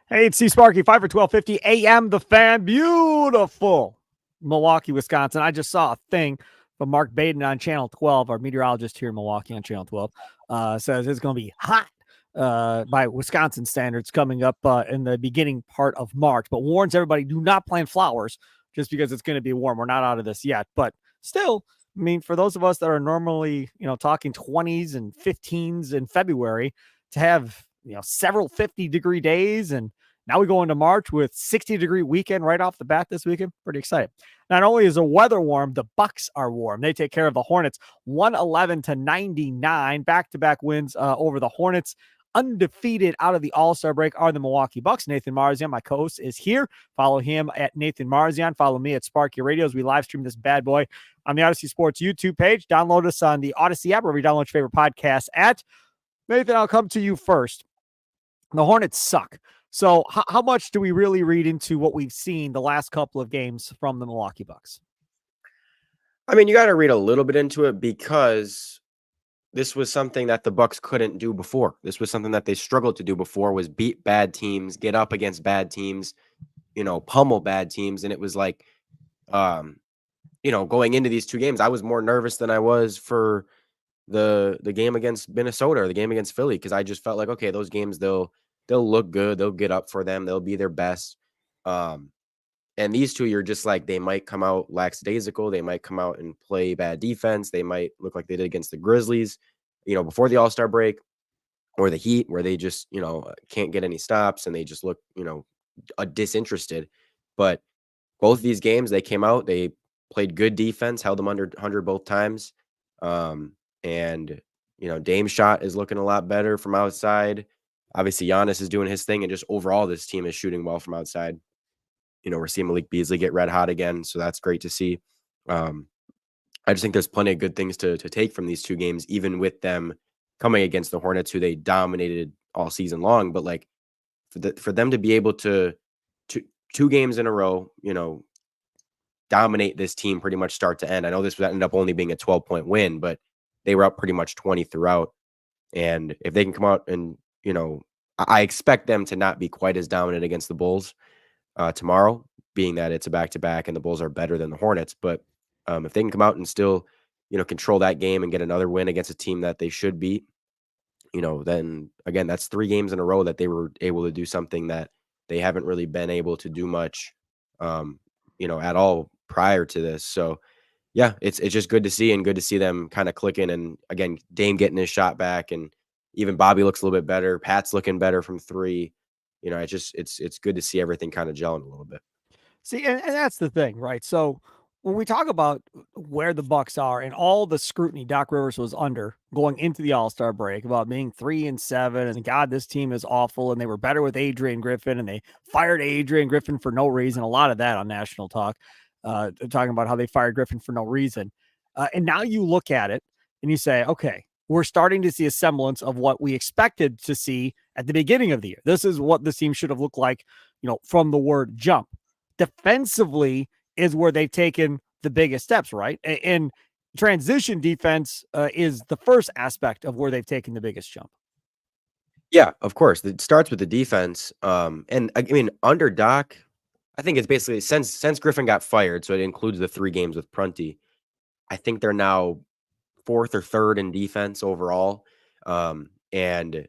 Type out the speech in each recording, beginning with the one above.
Hey, it's Sparky, Fifer 1250 AM, The Fan. Beautiful Milwaukee, Wisconsin. I just saw a thing from Mark Baden on Channel 12, our meteorologist here in Milwaukee on Channel 12, says it's going to be hot by Wisconsin standards coming up in the beginning part of March, but warns everybody, do not plant flowers just because it's going to be warm. We're not out of this yet, but still, I mean, for those of us that are normally, talking 20s and 15s in February, to have, several 50-degree days, and now we go into March with 60-degree weekend right off the bat this weekend. Pretty excited. Not only is the weather warm, the Bucks are warm. They take care of the Hornets 111-99, back-to-back wins over the Hornets. Undefeated out of the All-Star break are the Milwaukee Bucks. Nathan Marzion, my co-host, is here. Follow him at Nathan Marzion. Follow me at Sparky Radio as we live stream this bad boy on the Odyssey Sports YouTube page. Download us on the Odyssey app, wherever you download your favorite podcast at. Nathan, I'll come to you first. The Hornets suck. So how much do we really read into what we've seen the last couple of games from the Milwaukee Bucks? I mean, you got to read a little bit into it because this was something that the Bucks couldn't do before. This was something that they struggled to do before, was beat bad teams, get up against bad teams, pummel bad teams. And it was like, going into these two games, I was more nervous than I was for the game against Minnesota or the game against Philly, because I just felt like, okay, those games, they'll look good. They'll get up for them. They'll be their best. And these two, you're just like, they might come out lackadaisical. They might come out and play bad defense. They might look like they did against the Grizzlies, before the All-Star break, or the Heat, where they just, can't get any stops and they just look, disinterested. But both these games, they came out, they played good defense, held them under 100 both times. And, Dame's shot is looking a lot better from outside. Obviously, Giannis is doing his thing, and just overall, this team is shooting well from outside. We're seeing Malik Beasley get red hot again, so that's great to see. I just think there's plenty of good things to take from these two games, even with them coming against the Hornets, who they dominated all season long. But like for them to be able to two games in a row, dominate this team pretty much start to end. I know this would end up only being a 12-point win, but they were up pretty much 20 throughout. And if they can come out and, I expect them to not be quite as dominant against the Bulls tomorrow, being that it's a back-to-back and the Bulls are better than the Hornets. But if they can come out and still, control that game and get another win against a team that they should beat, then again, that's 3 games in a row that they were able to do something that they haven't really been able to do much, at all prior to this. So yeah, it's just good to see, and good to see them kind of clicking. And again, Dame getting his shot back, and even Bobby looks a little bit better. Pat's looking better from 3. It's good to see everything kind of gelling a little bit. See, and that's the thing, right? So when we talk about where the Bucks are and all the scrutiny Doc Rivers was under going into the All-Star break about being 3-7, and God, this team is awful, and they were better with Adrian Griffin, and they fired Adrian Griffin for no reason. A lot of that on national talk, talking about how they fired Griffin for no reason. And now you look at it and you say, okay, we're starting to see a semblance of what we expected to see at the beginning of the year. This is what this team should have looked like, from the word jump. Defensively is where they've taken the biggest steps, right? And transition defense is the first aspect of where they've taken the biggest jump. Yeah, of course. It starts with the defense. And I mean, under Doc, I think it's basically since Griffin got fired, so it includes the 3 games with Prunty, I think they're now 4th or 3rd in defense overall. And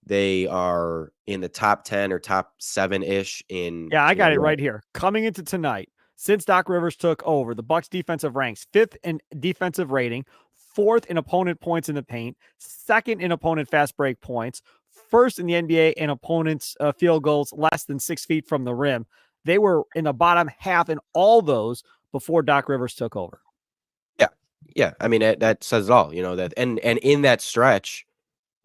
they are in the top 10 or top 7-ish in. Yeah, I got it right here. Coming into tonight, since Doc Rivers took over, the Bucks defensive ranks 5th in defensive rating, 4th in opponent points in the paint, 2nd in opponent fast break points, 1st in the NBA in opponents field goals less than 6 feet from the rim. They were in the bottom half in all those before Doc Rivers took over. Yeah. I mean, that says it all, that, and in that stretch,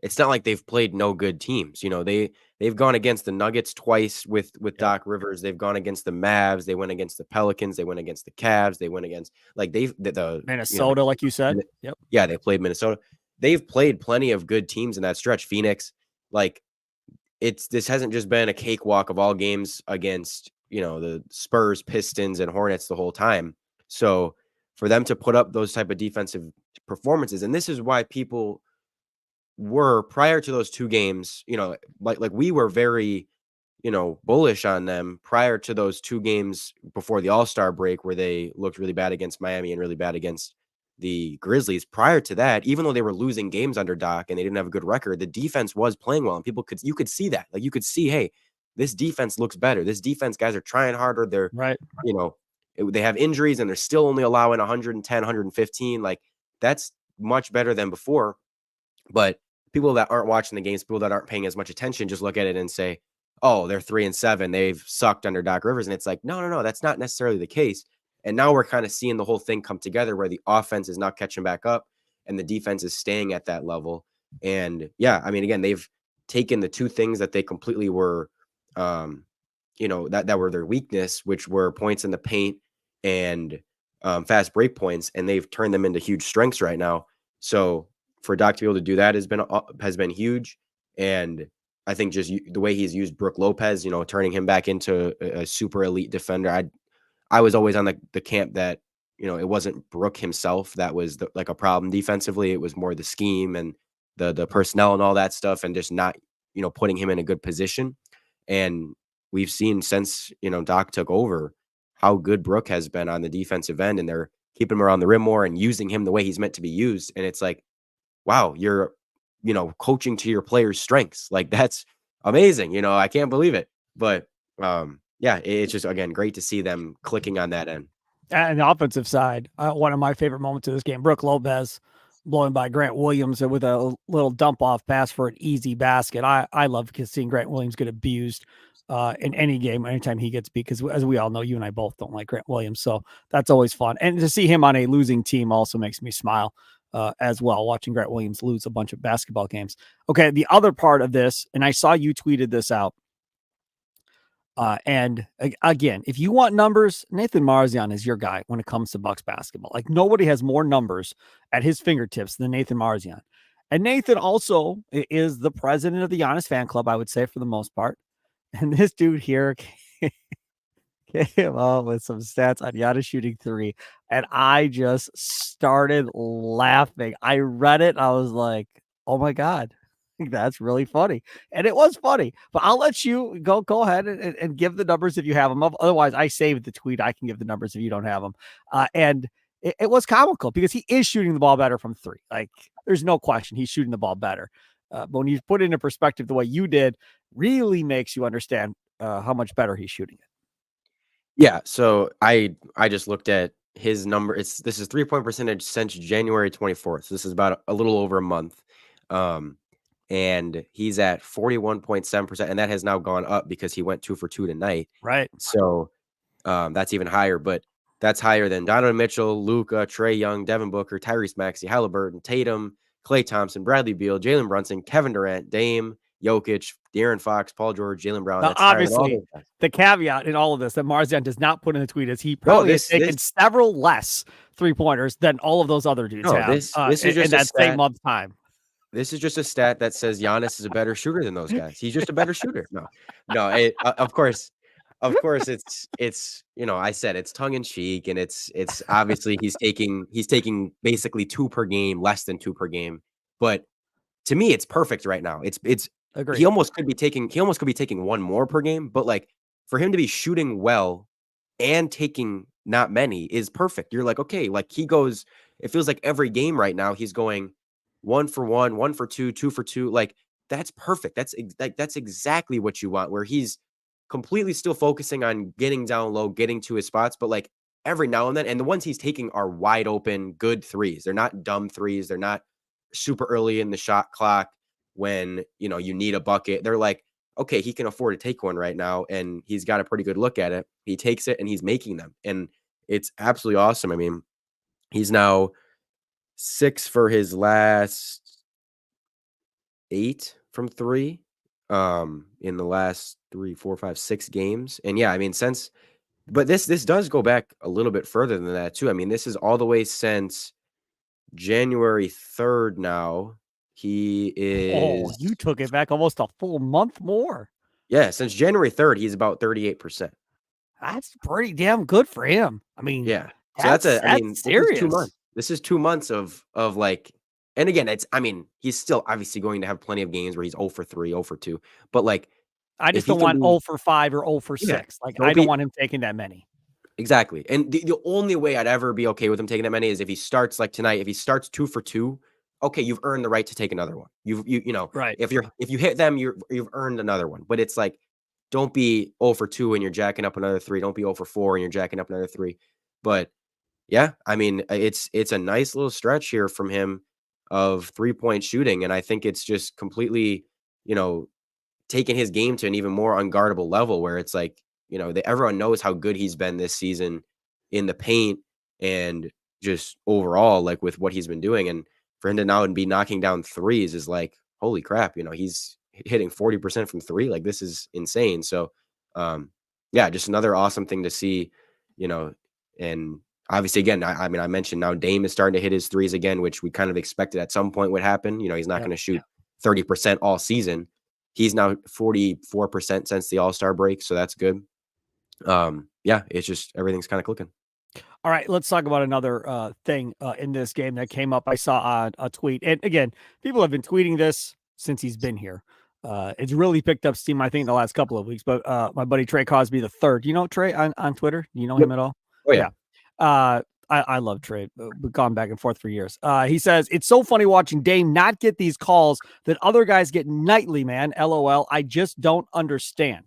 it's not like they've played no good teams. They've gone against the Nuggets twice with Doc Rivers. They've gone against the Mavs. They went against the Pelicans. They went against the Cavs. They went against the Minnesota, like you said. Yep. Yeah, they played Minnesota. They've played plenty of good teams in that stretch. Phoenix, this hasn't just been a cakewalk of all games against the Spurs, Pistons, and Hornets the whole time. So for them to put up those type of defensive performances, and this is why people were, prior to those 2 games, like we were very, bullish on them prior to those 2 games before the All-Star break where they looked really bad against Miami and really bad against the Grizzlies. Prior to that, even though they were losing games under Doc and they didn't have a good record, the defense was playing well, and you could see that. Like, you could see, hey, this defense looks better. This defense, guys are trying harder. They're, Right. they have injuries and they're still only allowing 110, 115. Like, that's much better than before. But people that aren't watching the games, people that aren't paying as much attention, just look at it and say, oh, they're 3-7. They've sucked under Doc Rivers. And it's like, no, that's not necessarily the case. And now we're kind of seeing the whole thing come together where the offense is not catching back up and the defense is staying at that level. And yeah, I mean, again, they've taken the 2 things that they completely were, that were their weakness, which were points in the paint and fast break points, and they've turned them into huge strengths right now. So for Doc to be able to do that has been huge. And I think just the way he's used Brook Lopez, turning him back into a super elite defender. I was always on the camp that, it wasn't Brook himself that was like a problem defensively. It was more the scheme and the personnel and all that stuff, and just not, putting him in a good position. And we've seen since, Doc took over how good Brook has been on the defensive end, and they're keeping him around the rim more and using him the way he's meant to be used. And it's like, wow, you're, coaching to your players' strengths. Like, that's amazing. I can't believe it. But yeah, it's just, again, great to see them clicking on that end. And the offensive side, one of my favorite moments of this game, Brook Lopez blowing by Grant Williams with a little dump off pass for an easy basket. I love seeing Grant Williams get abused in any game, anytime he gets beat, because as we all know, you and I both don't like Grant Williams. So that's always fun. And to see him on a losing team also makes me smile as well, watching Grant Williams lose a bunch of basketball games. Okay, the other part of this, and I saw you tweeted this out, and again, if you want numbers, Nathan Marzion is your guy when it comes to Bucks basketball. Like, nobody has more numbers at his fingertips than Nathan Marzion. And Nathan also is the president of the Giannis fan club, I would say, for the most part. And this dude here came up with some stats on Giannis shooting 3, and I just started laughing. I read it, I was like, oh my God, that's really funny. And it was funny, but I'll let you go ahead and give the numbers if you have them. Otherwise, I saved the tweet. I can give the numbers if you don't have them. And it was comical because he is shooting the ball better from 3. Like, there's no question he's shooting the ball better. But when you put it into perspective the way you did, really makes you understand how much better he's shooting it. Yeah, so I just looked at his number. This is 3-point percentage since January 24th. So this is about a little over a month. And he's at 41.7%, and that has now gone up because he went 2 for 2 tonight. Right. So that's even higher, but that's higher than Donovan Mitchell, Luka, Trae Young, Devin Booker, Tyrese Maxey, Halliburton, Tatum, Klay Thompson, Bradley Beal, Jalen Brunson, Kevin Durant, Dame, Jokic, De'Aaron Fox, Paul George, Jalen Brown. Now, obviously, the caveat in all of this that Marzion does not put in the tweet is he probably has taken several less 3-pointers than all of those other dudes have. This is just in that same month time. This is just a stat that says Giannis is a better shooter than those guys. He's just a better shooter. No, of course, it's I said it's tongue in cheek, and it's obviously he's taking basically 2 per game, less than 2 per game. But to me, it's perfect right now. It's Agreed. He almost could be taking 1 more per game, but like, for him to be shooting well and taking not many is perfect. You're like, okay, like, he goes, it feels like every game right now he's going 1 for 1, 1 for 2, 2 for 2. Like, that's perfect. That's exactly what you want, where he's completely still focusing on getting down low, getting to his spots, but like every now and then, and the ones he's taking are wide open, good threes. They're not dumb threes. They're not super early in the shot clock when, you need a bucket. They're like, okay, he can afford to take one right now, and he's got a pretty good look at it. He takes it and he's making them, and it's absolutely awesome. I mean, he's now 6 for his last 8 from 3 in the last 3, 4, 5, 6 games. And yeah, I mean, but this does go back a little bit further than that too. I mean, this is all the way since January 3rd now. He is. Oh, you took it back almost a full month more. Yeah, since January 3rd, he's about 38%. That's pretty damn good for him. I mean, yeah. So that's serious. 2 months. This is 2 months of like, and again, he's still obviously going to have plenty of games where he's 0 for 3, 0 for 2, but like, I If just he don't can want be 0 for 5 or 0 for yeah, 6. Like, I don't don't be want him taking that many. exactly. And the only way I'd ever be okay with him taking that many is if he starts like tonight, if he starts 2 for 2, okay, you've earned the right to take another one. You know, Right. if you hit them, you've earned another one. But it's like, don't be 0 for 2 and you're jacking up another 3. Don't be 0 for 4 and you're jacking up another 3. But yeah, I mean, it's a nice little stretch here from him of 3-point shooting, and I think it's just completely, you know, taking his game to an even more unguardable level where it's like, everyone knows how good he's been this season in the paint and just overall, like with what he's been doing. And for him to now be knocking down threes is like, holy crap, he's hitting 40% from three. Like this is insane. So, yeah, just another awesome thing to see, you know, and obviously again, I mean, I mentioned now Dame is starting to hit his threes again, which we kind of expected at some point would happen. He's not Yeah. going to shoot 30% all season. He's now 44% since the All-Star break, so that's good. Yeah, it's just everything's kind of clicking. All right, let's talk about another thing in this game that came up. I saw on a tweet, and again, people have been tweeting this since he's been here. It's really picked up steam, I think, in the last couple of weeks. But my buddy Trey Cosby the third, you know Trey on Twitter? Do you know Yep. him at all? Oh yeah. Yeah. I love Trey. We've gone back and forth for years. He says it's so funny watching Dame not get these calls that other guys get nightly. Man, LOL. I just don't understand.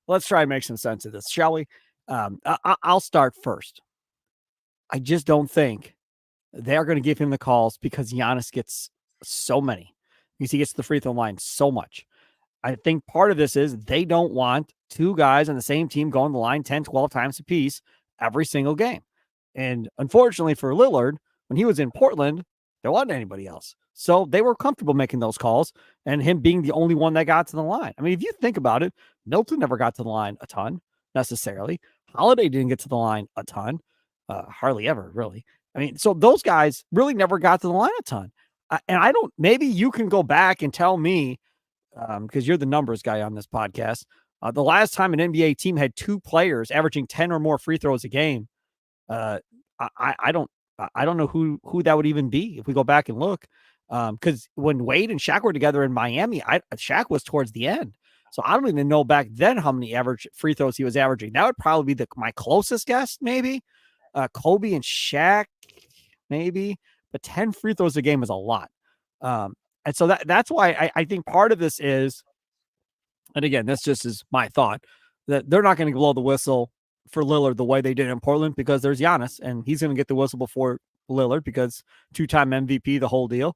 Let's try and make some sense of this, shall we? I'll start first. I just don't think they are going to give him the calls because Giannis gets so many, because he gets to the free throw line so much. I think part of this is they don't want two guys on the same team going the line 10, 12 times apiece every single game. And unfortunately for Lillard, when he was in Portland, there wasn't anybody else. So they were comfortable making those calls and him being the only one that got to the line. I mean, if you think about it, Milton never got to the line a ton necessarily. Holiday didn't get to the line a ton, hardly ever, really. I mean, so those guys really never got to the line a ton. And I don't, maybe you can go back and tell me, because you're the numbers guy on this podcast. The last time an NBA team had two players averaging 10 or more free throws a game, uh, I don't know who that would even be if we go back and look. Because when Wade and Shaq were together in Miami, Shaq was towards the end. So I don't even know back then how many average free throws he was averaging. That would probably be my closest guess, maybe. Kobe and Shaq, maybe. But 10 free throws a game is a lot. And so that's why I think part of this is, and again, this just is my thought, that they're not going to blow the whistle for Lillard the way they did in Portland because there's Giannis, and he's going to get the whistle before Lillard because two-time MVP, the whole deal.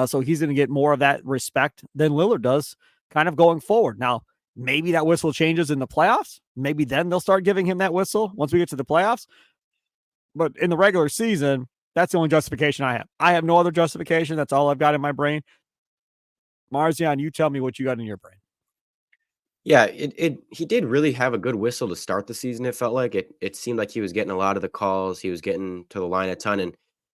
So he's going to get more of that respect than Lillard does kind of going forward. Now, maybe that whistle changes in the playoffs. Maybe then they'll start giving him that whistle once we get to the playoffs. But in the regular season, that's the only justification I have. I have no other justification. That's all I've got in my brain. Marzion, you tell me what you got in your brain. Yeah, he did really have a good whistle to start the season. It felt like it seemed like he was getting a lot of the calls. He was getting to the line a ton. And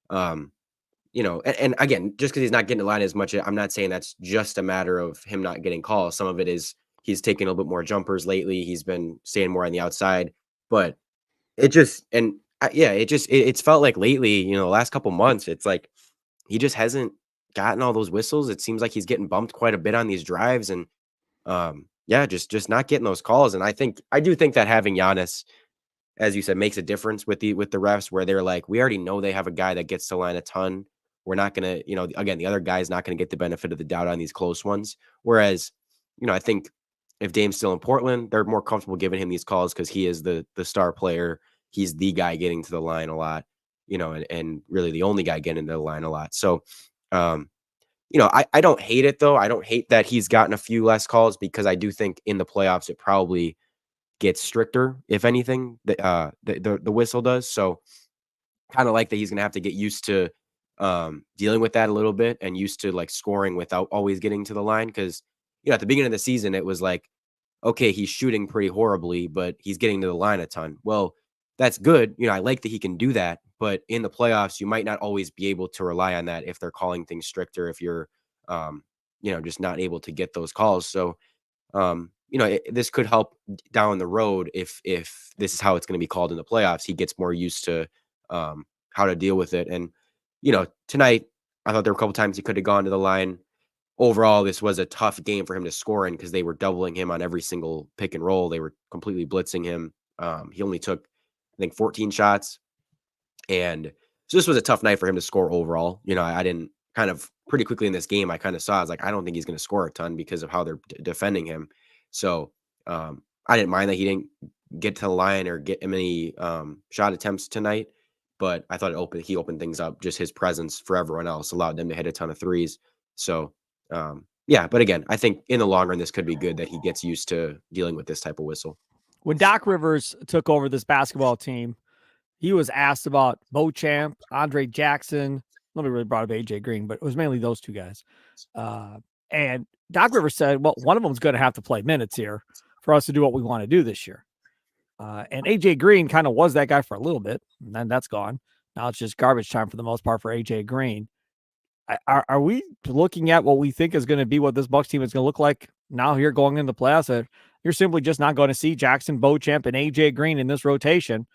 and again, just because he's not getting the line as much, I'm not saying that's just a matter of him not getting calls. Some of it is he's taking a little bit more jumpers lately. He's been staying more on the outside. But it just it's felt like lately, the last couple months, it's like he just hasn't gotten all those whistles. It seems like he's getting bumped quite a bit on these drives, and yeah, just not getting those calls. And I do think that having Giannis, as you said, makes a difference with the refs, where they're like, we already know they have a guy that gets to line a ton. We're not gonna, again, the other guy's not gonna get the benefit of the doubt on these close ones. Whereas, I think if Dame's still in Portland, they're more comfortable giving him these calls because he is the star player. He's the guy getting to the line a lot, and really the only guy getting to the line a lot. So, I don't hate it though. I don't hate that he's gotten a few less calls because I do think in the playoffs it probably gets stricter, if anything. The whistle does. So kind of like that he's gonna have to get used to dealing with that a little bit and used to like scoring without always getting to the line. Because at the beginning of the season it was like, okay, he's shooting pretty horribly, but he's getting to the line a ton. Well, that's good. I like that he can do that, but in the playoffs, you might not always be able to rely on that if they're calling things stricter, if you're, just not able to get those calls. So, this could help down the road if this is how it's going to be called in the playoffs. He gets more used to how to deal with it. And, tonight, I thought there were a couple times he could have gone to the line. overall, this was a tough game for him to score in because they were doubling him on every single pick and roll. They were completely blitzing him. He only took, I think, 14 shots. And so this was a tough night for him to score overall. I didn't kind of pretty quickly in this game, I kind of saw, I was like, I don't think he's going to score a ton because of how they're defending him. So I didn't mind that he didn't get to the line or get many shot attempts tonight. But I thought he opened things up. Just his presence for everyone else allowed them to hit a ton of threes. So yeah, but again, I think in the long run, this could be good that he gets used to dealing with this type of whistle. When Doc Rivers took over this basketball team, he was asked about Beauchamp, Andre Jackson. Nobody really brought up AJ Green, but it was mainly those two guys. And Doc Rivers said, well, one of them is going to have to play minutes here for us to do what we want to do this year. And AJ Green kind of was that guy for a little bit, and then that's gone. Now it's just garbage time for the most part for AJ Green. Are we looking at what we think is going to be what this Bucks team is going to look like now here going into the playoffs? You're simply just not going to see Jackson, Beauchamp, and AJ Green in this rotation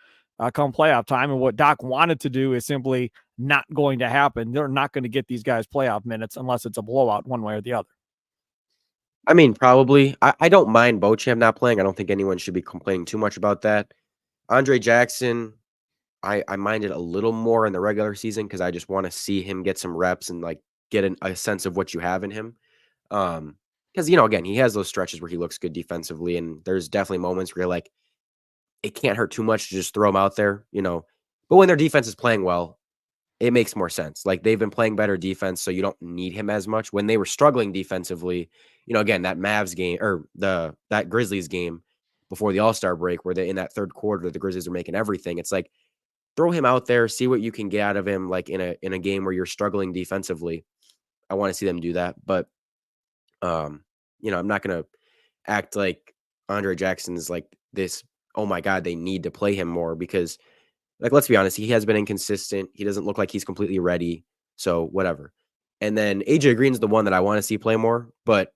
come playoff time. And what Doc wanted to do is simply not going to happen. They're not going to get these guys playoff minutes unless it's a blowout one way or the other. I mean, probably. I don't mind Beauchamp not playing. I don't think anyone should be complaining too much about that. Andre Jackson, I minded a little more in the regular season because I just want to see him get some reps and like get a sense of what you have in him. Because again, he has those stretches where he looks good defensively, and there's definitely moments where you're like, it can't hurt too much to just throw him out there, But when their defense is playing well, it makes more sense. Like they've been playing better defense, so you don't need him as much. When they were struggling defensively, again, that Mavs game or that Grizzlies game before the All-Star break, where they in that third quarter, the Grizzlies are making everything. It's like throw him out there, see what you can get out of him. Like in a game where you're struggling defensively, I want to see them do that. But I'm not gonna act like Andre Jackson is like this. Oh my God, they need to play him more because, like, let's be honest, he has been inconsistent. He doesn't look like he's completely ready. So whatever. And then AJ Green's the one that I want to see play more. But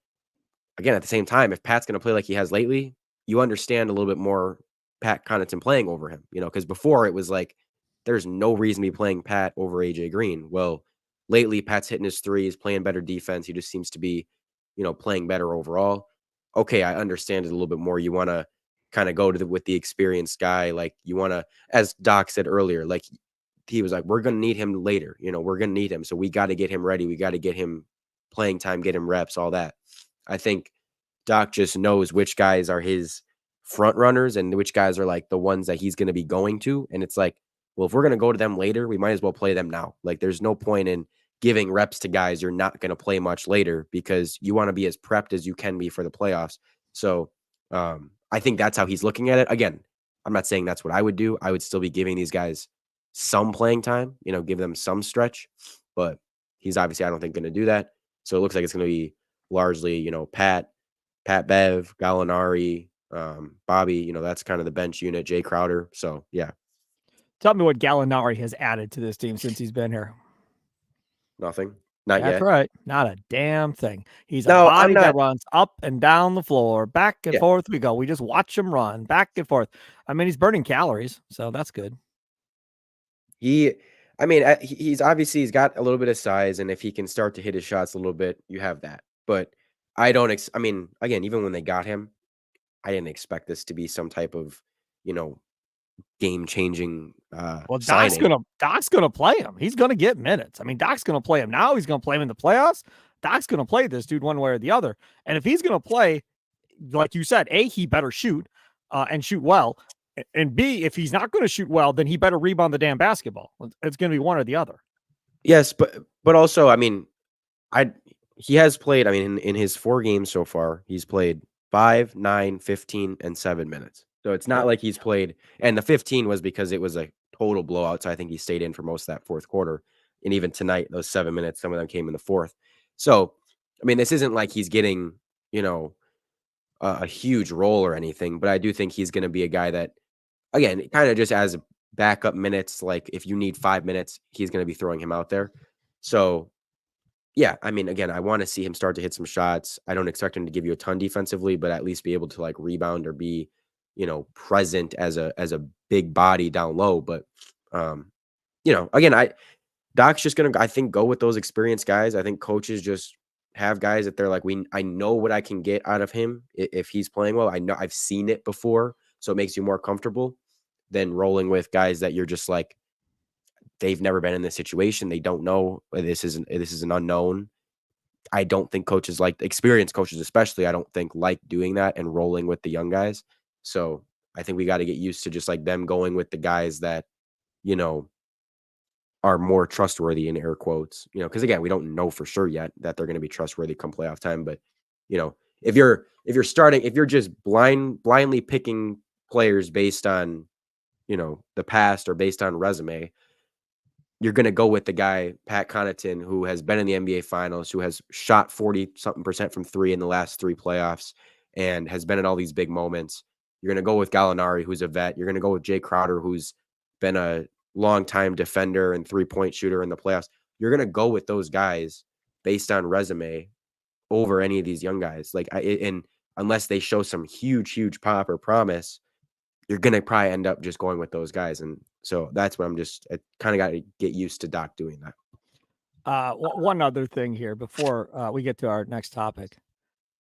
again, at the same time, if Pat's going to play like he has lately, you understand a little bit more Pat Connaughton playing over him, because before it was like, there's no reason to be playing Pat over AJ Green. Well, lately Pat's hitting his threes, playing better defense. He just seems to be, playing better overall. Okay, I understand it a little bit more. You want to kind of go with the experienced guy. Like you want to, as Doc said earlier, like he was like, we're going to need him later. We're going to need him. So we got to get him ready. We got to get him playing time, get him reps, all that. I think Doc just knows which guys are his front runners and which guys are like the ones that he's going to be going to. And it's like, well, if we're going to go to them later, we might as well play them now. Like there's no point in giving reps to guys you're not going to play much later because you want to be as prepped as you can be for the playoffs. So I think that's how he's looking at it. Again, I'm not saying that's what I would do. I would still be giving these guys some playing time, give them some stretch, but he's obviously, I don't think, going to do that. So it looks like it's going to be largely, Pat Bev, Gallinari, Bobby, that's kind of the bench unit, Jay Crowder. So yeah. Tell me what Gallinari has added to this team since he's been here. Nothing. Not That's yet. right. Not a damn thing. He's a body that runs up and down the floor, back and forth we go. We just watch him run back and forth. I mean, he's burning calories, so that's good. He's obviously he's got a little bit of size, and if he can start to hit his shots a little bit, you have that. But I don't. Again, even when they got him, I didn't expect this to be some type of, game changing. Well, signing. Doc's gonna play him. He's gonna get minutes. I mean, Doc's gonna play him now. He's gonna play him in the playoffs. Doc's gonna play this dude one way or the other. And if he's gonna play, like you said, A, he better shoot and shoot well. And B, if he's not going to shoot well, then he better rebound the damn basketball. It's going to be one or the other. Yes, but also, he has played, in his 4 games so far, he's played 5, 9, 15, and 7 minutes. So it's not like he's played, and the 15 was because it was a total blowout. So I think he stayed in for most of that fourth quarter. And even tonight, those 7 minutes, some of them came in the fourth. So, this isn't like he's getting, a huge role or anything, but I do think he's going to be a guy that, again, kind of just as backup minutes, like if you need 5 minutes, he's going to be throwing him out there. So, yeah, again, I want to see him start to hit some shots. I don't expect him to give you a ton defensively, but at least be able to like rebound or be, present as a big body down low. But, again, Doc's just going to, I think, go with those experienced guys. I think coaches just have guys that they're like, I know what I can get out of him if he's playing well. I know I've seen it before, so it makes you more comfortable than rolling with guys that you're just like, they've never been in this situation. They don't know. This is an unknown. I don't think coaches like experienced coaches, especially, I don't think like doing that and rolling with the young guys. So I think we got to get used to just like them going with the guys that, you know, are more trustworthy in air quotes, you know, because again, we don't know for sure yet that they're going to be trustworthy come playoff time. But, you know, if you're starting, if you're just blindly picking players based on, you know, the past or based on resume, you're going to go with the guy, Pat Connaughton, who has been in the NBA finals, who has shot 40 something percent from three in the last three playoffs and has been in all these big moments. You're going to go with Gallinari, who's a vet. You're going to go with Jay Crowder, who's been a longtime defender and 3-point shooter in the playoffs. You're going to go with those guys based on resume over any of these young guys. Like, and unless they show some huge pop or promise, you're going to probably end up just going with those guys. And so that's what I kind of got to get used to Doc doing that. One other thing here before we get to our next topic,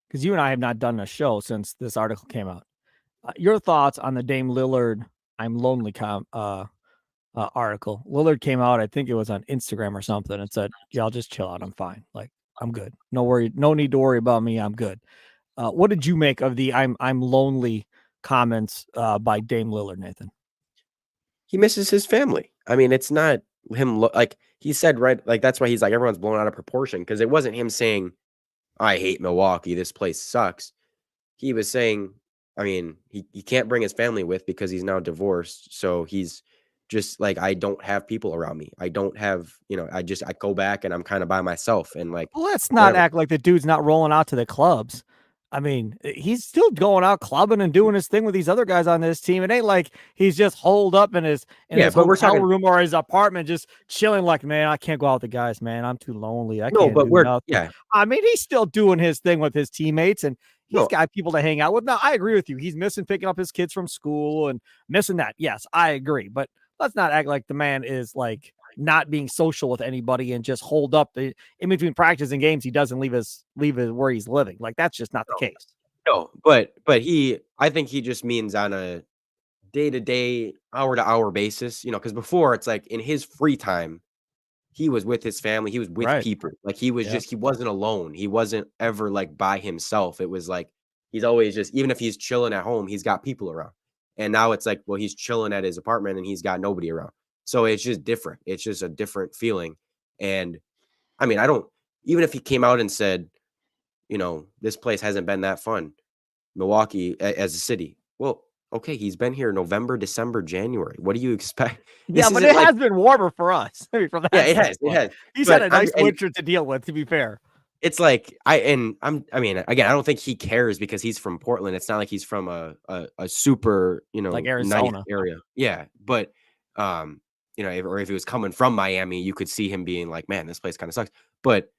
because you and I have not done a show since this article came out. Your thoughts on the Dame Lillard "I'm Lonely" article. Lillard came out, I think it was on Instagram or something, and said, "Yeah, I'll just chill out. I'm fine. Like, I'm good. No worry. No need to worry about me. I'm good." What did you make of the "I'm lonely" comments by Dame Lillard, Nathan? He misses his family. I mean, it's not him like he said, right? Like, that's why he's like, everyone's blown out of proportion, because it wasn't him saying, I hate Milwaukee, this place sucks. He was saying, I mean, he can't bring his family with because he's now divorced. So he's just like, I don't have people around me. I don't have, you know, I go back and I'm kind of by myself. And like, Well, let's not whatever. act like the dude's not rolling out to the clubs. I mean, he's still going out clubbing and doing his thing with these other guys on this team. It ain't like he's just holed up in his But we're hotel talking, room or his apartment, just chilling. Like, man, I can't go out with the guys, man. I'm too lonely. I no, can't but do nothing. yeah, I mean, he's still doing his thing with his teammates, and he's no, got people to hang out with. Now, I agree with you. He's missing picking up his kids from school and missing that. Yes, I agree. But let's not act like the man is like not being social with anybody and just hold up in between practice and games. He doesn't leave his where he's living. Like, that's just not the case. no, but I think he just means on a day-to-day, hour-to-hour basis, you know, because before it's like in his free time, he was with his family, he was with people. Like, he was just, he wasn't alone. He wasn't ever like by himself. It was like he's always just, even if he's chilling at home, he's got people around. And now it's like, well, he's chilling at his apartment and he's got nobody around. So it's just different. It's just a different feeling. And I mean, even if he came out and said, you know, this place hasn't been that fun, Milwaukee as a city. Well, okay, he's been here November, December, January. What do you expect? Yeah, but it has been warmer for us. I mean, from that Yeah, it has. He's had a nice winter to deal with, to be fair. It's like, I mean, again, I don't think he cares because he's from Portland. It's not like he's from a super, you know, like Arizona nice area. Yeah. But you know, if he was coming from Miami, you could see him being like, man, this place kind of sucks. But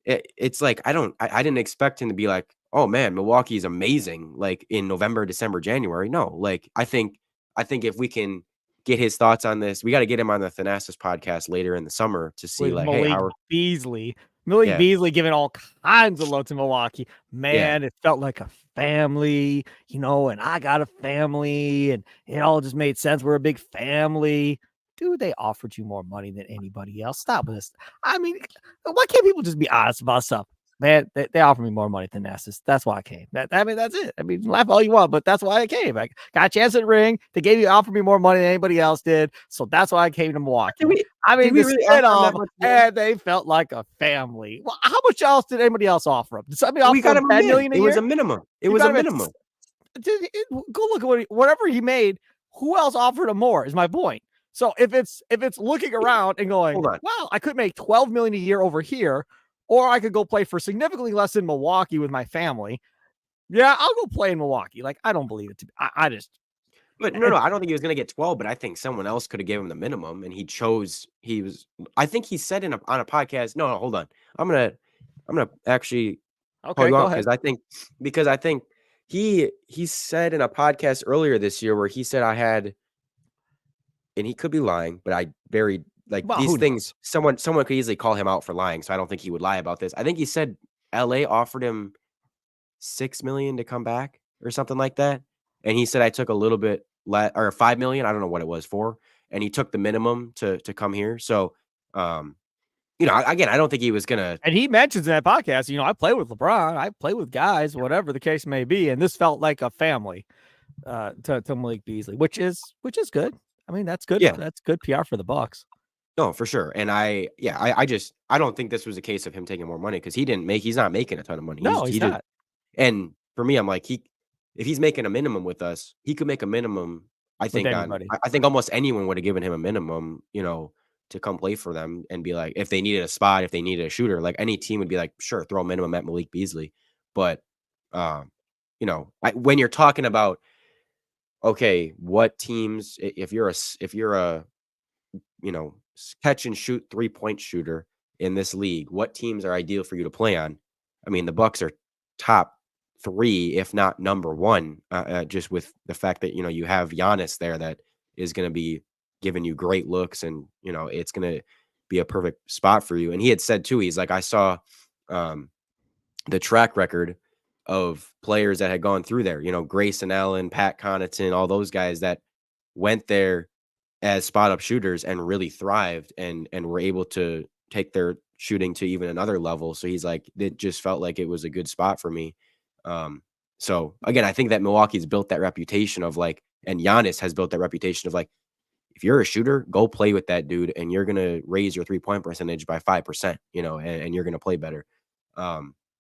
it's like, I didn't expect him to be like, oh man, Milwaukee is amazing, like in November, December, January. No, like I think if we can get his thoughts on this, we got to get him on the Thanasis podcast later in the summer to see with like, Malik hey, how Beasley. yeah, Beasley giving all kinds of love to Milwaukee. Man, yeah. it felt like a family, you know, and I got a family, and it all just made sense. We're a big family. Dude, they offered you more money than anybody else. Stop with this. I mean, why can't people just be honest about stuff? Man, they offered me more money than Nessus. That's why I came. I mean, that's it. I mean, laugh all you want, but that's why I came. I got a chance at the ring. They offered me more money than anybody else did. So that's why I came to Milwaukee. I mean, we the really spin offer off, that much and they felt like a family. Well, how much else did anybody else offer him? Did somebody We offer got him him $10 in. million a It year? was a minimum. It You was a got him minimum. go look at whatever he made. Who else offered him more? Is my point. So if it's looking around and going, wow, I could make $12 million a year over here, or I could go play for significantly less in Milwaukee with my family. Yeah, I'll go play in Milwaukee. Like, I don't believe it. I just. But no, I don't think he was going to get 12, but I think someone else could have given him the minimum, and I think he said on a podcast. No, hold on. I'm gonna actually call you out because I think he said in a podcast earlier this year where he said I had, and he could be lying, but I these things. Someone could easily call him out for lying, so I don't think he would lie about this. I think he said LA offered him 6 million to come back or something like that. And he said, I took a little bit or 5 million. I don't know what it was for. And he took the minimum to come here. So, again, I don't think he was going to. And he mentions in that podcast, I play with LeBron, I play with guys, whatever the case may be. And this felt like a family to Malik Beasley, which is good. I mean, that's good. Yeah. That's good PR for the Bucks. No, for sure. And I don't think this was a case of him taking more money because he's not making a ton of money. No, he's not. And for me, I'm like, if he's making a minimum with us, he could make a minimum. I think almost anyone would have given him a minimum, to come play for them and be like, if they needed a spot, if they needed a shooter, like any team would be like, sure, throw a minimum at Malik Beasley. But, when you're talking about, okay, what teams, if you're a catch and shoot 3-point shooter in this league, what teams are ideal for you to play on? I mean, the Bucks are top 3, if not number 1, just with the fact that, you have Giannis there that is going to be giving you great looks and, it's going to be a perfect spot for you. And he had said too, he's like, I saw the track record of players that had gone through there, Grayson Allen, Pat Connaughton, all those guys that went there as spot up shooters and really thrived and were able to take their shooting to even another level. So he's like, it just felt like it was a good spot for me. So again, I think that Milwaukee's built that reputation of like, and Giannis has built that reputation of like, if you're a shooter, go play with that dude and you're going to raise your 3-point percentage by 5%, and you're going to play better.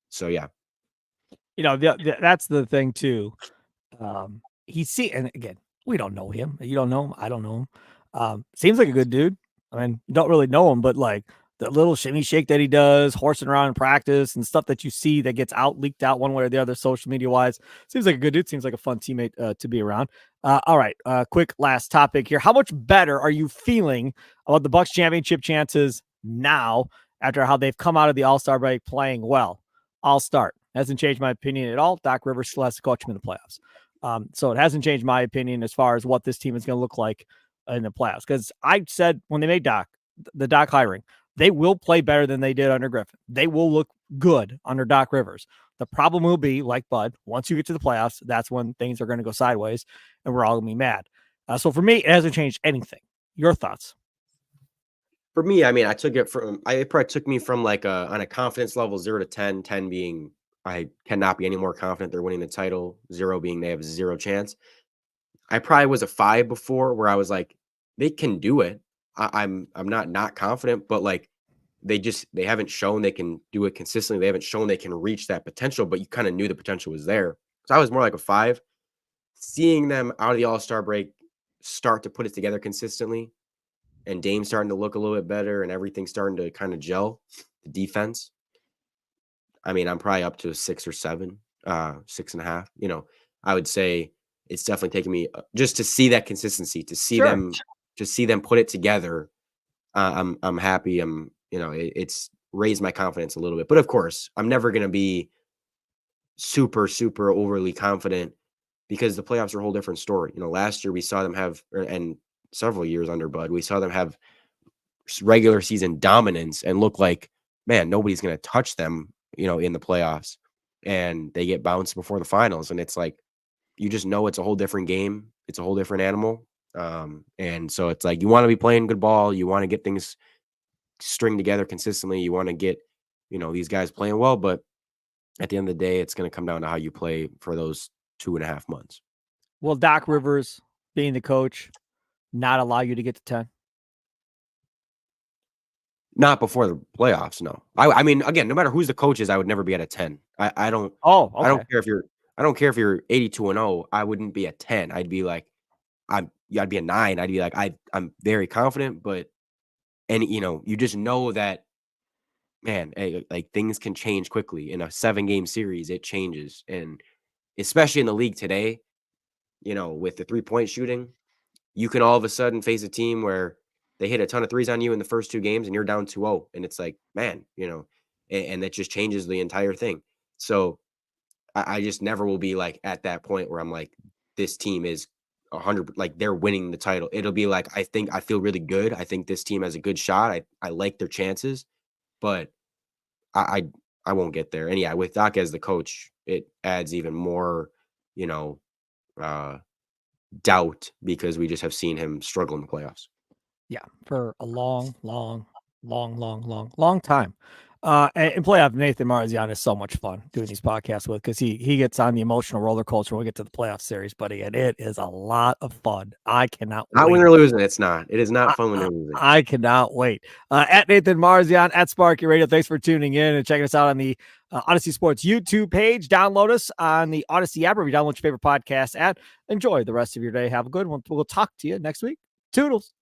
So yeah. That's the thing too. And again, we don't know him. You don't know him. I don't know him. Seems like a good dude. I mean, don't really know him, but like the little shimmy shake that he does, horsing around in practice and stuff that you see that gets leaked out one way or the other, social media wise, seems like a good dude. Seems like a fun teammate to be around. All right. Quick last topic here. How much better are you feeling about the Bucks championship chances now after how they've come out of the All-Star break playing well? I'll start. Hasn't changed my opinion at all. Doc Rivers still has to coach him in the playoffs. So it hasn't changed my opinion as far as what this team is going to look like in the playoffs. Because I said when they made the Doc hiring, they will play better than they did under Griffin. They will look good under Doc Rivers. The problem will be, like Bud, once you get to the playoffs, that's when things are going to go sideways and we're all going to be mad. So for me, it hasn't changed anything. Your thoughts? For me, I mean, it probably took me from like on a confidence level 0 to 10, 10 being I cannot be any more confident they're winning the title, 0 being they have a 0 chance. I probably was a 5 before where I was like, they can do it. I'm not confident, but like they haven't shown they can do it consistently. They haven't shown they can reach that potential, but you kind of knew the potential was there. So I was more like a 5. Seeing them out of the All-Star break start to put it together consistently and Dame starting to look a little bit better and everything starting to kind of gel, the defense. I mean, I'm probably up to a 6 or 7, 6.5. I would say it's definitely taken me just to see that consistency, to see them put it together. I'm happy. It's raised my confidence a little bit, but of course I'm never going to be super, super overly confident because the playoffs are a whole different story. Last year we saw them and several years under Bud, we saw them have regular season dominance and look like, man, nobody's going to touch them, in the playoffs, and they get bounced before the finals. And it's like, you just know it's a whole different game. It's a whole different animal. And so it's like, you want to be playing good ball. You want to get things string together consistently. You want to get, these guys playing well, but at the end of the day, it's going to come down to how you play for those 2.5 months. Will Doc Rivers, being the coach, not allow you to get to 10? Not before the playoffs, no. I mean, again, no matter who's the coaches, I would never be at a 10. I don't. Oh, okay. I don't care if you're 82-0. I wouldn't be a 10. I'd be like, I'd be a 9. I'd be like, I'm very confident, but you just know that, man, like things can change quickly in a 7-game series. It changes, and especially in the league today, with the 3-point shooting, you can all of a sudden face a team where they hit a ton of threes on you in the first 2 games and you're down 2-0. And it's like, man, and that just changes the entire thing. So I just never will be like at that point where I'm like, this team is 100, like they're winning the title. It'll be like, I feel really good. I think this team has a good shot. I like their chances, but I I won't get there. And yeah, with Doc as the coach, it adds even more, you know, doubt because we just have seen him struggle in the playoffs. Yeah, for a long time. And playoff Nathan Marzion is so much fun doing these podcasts with because he gets on the emotional roller coaster when we get to the playoff series, buddy, and it is a lot of fun. I cannot Not when wait. they're losing. It's not. It is not fun when they're losing. I cannot wait. At Nathan Marzion, at Sparky Radio, thanks for tuning in and checking us out on the Odyssey Sports YouTube page. Download us on the Odyssey app, or if you download your favorite podcast app. Enjoy the rest of your day. Have a good one. We'll talk to you next week. Toodles.